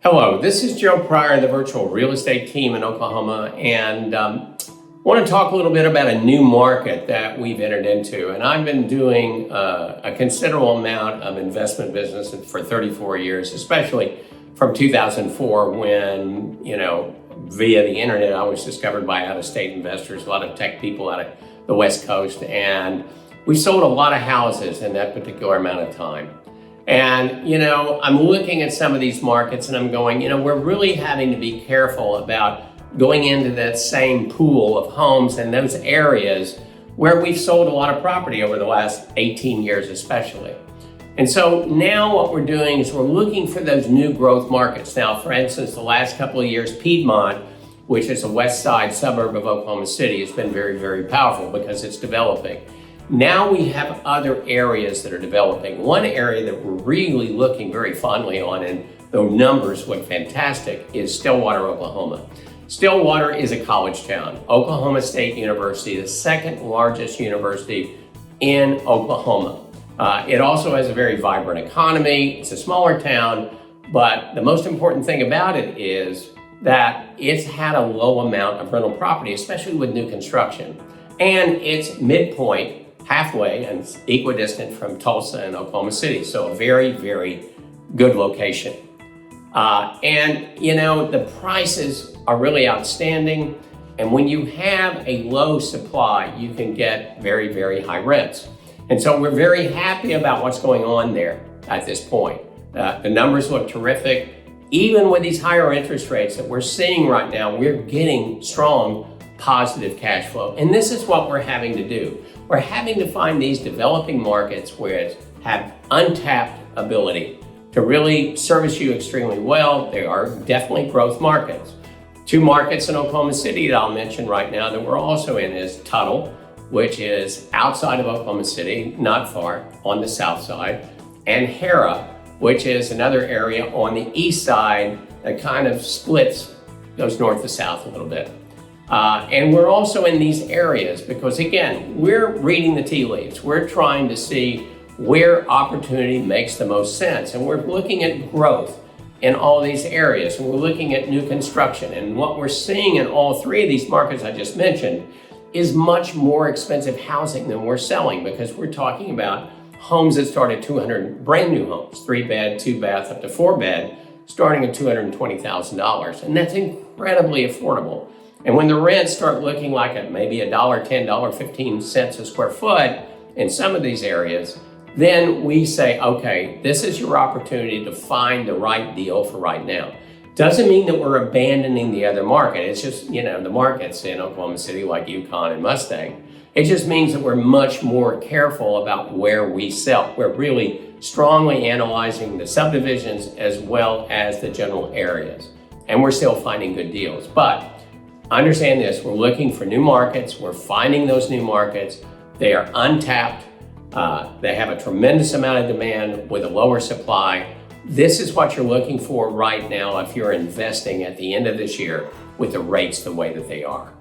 Hello, this is Joe Pryor, the virtual real estate team in Oklahoma, and want to talk a little bit about a new market that we've entered into. And I've been doing a considerable amount of investment business for 34 years, especially from 2004 when, via the internet, I was discovered by out-of-state investors, a lot of tech people out of the West Coast, and we sold a lot of houses in that particular amount of time. And, I'm looking at some of these markets and I'm going, we're really having to be careful about going into that same pool of homes in those areas where we've sold a lot of property over the last 18 years especially. And so now what we're doing is we're looking for those new growth markets. Now, for instance, the last couple of years, Piedmont, which is a west side suburb of Oklahoma City, has been very, very powerful because it's developing. Now we have other areas that are developing. One area that we're really looking very fondly on, and the numbers look fantastic, is Stillwater, Oklahoma. Stillwater is a college town. Oklahoma State University, the second largest university in Oklahoma. It also has a very vibrant economy. It's a smaller town, but the most important thing about it is that it's had a low amount of rental property, especially with new construction. And it's midpoint, halfway and equidistant from Tulsa and Oklahoma City. So a very, very good location. The prices are really outstanding. And when you have a low supply, you can get very, very high rents. And so we're very happy about what's going on there at this point. The numbers look terrific. Even with these higher interest rates that we're seeing right now, we're getting strong positive cash flow. And this is what we're having to do. We're having to find these developing markets where it have untapped ability to really service you extremely well. They are definitely growth markets. Two markets in Oklahoma City that I'll mention right now that we're also in is Tuttle, which is outside of Oklahoma City, not far, on the south side, and Hera, which is another area on the east side that kind of splits, goes north to south a little bit. And we're also in these areas because, again, we're reading the tea leaves. We're trying to see where opportunity makes the most sense. And we're looking at growth in all these areas. And we're looking at new construction. And what we're seeing in all three of these markets I just mentioned is much more expensive housing than we're selling, because we're talking about homes that start at 200, brand new homes, 3-bed, 2-bath, up to 4-bed, starting at $220,000. And that's incredibly affordable. And when the rents start looking like at maybe $1.10, $1.15 a square foot in some of these areas, then we say, okay, this is your opportunity to find the right deal for right now. Doesn't mean that we're abandoning the other market. It's just, the markets in Oklahoma City like Yukon and Mustang. It just means that we're much more careful about where we sell. We're really strongly analyzing the subdivisions as well as the general areas. And we're still finding good deals. But understand this, we're looking for new markets. We're finding those new markets. They are untapped. They have a tremendous amount of demand with a lower supply. This is what you're looking for right now if you're investing at the end of this year with the rates the way that they are.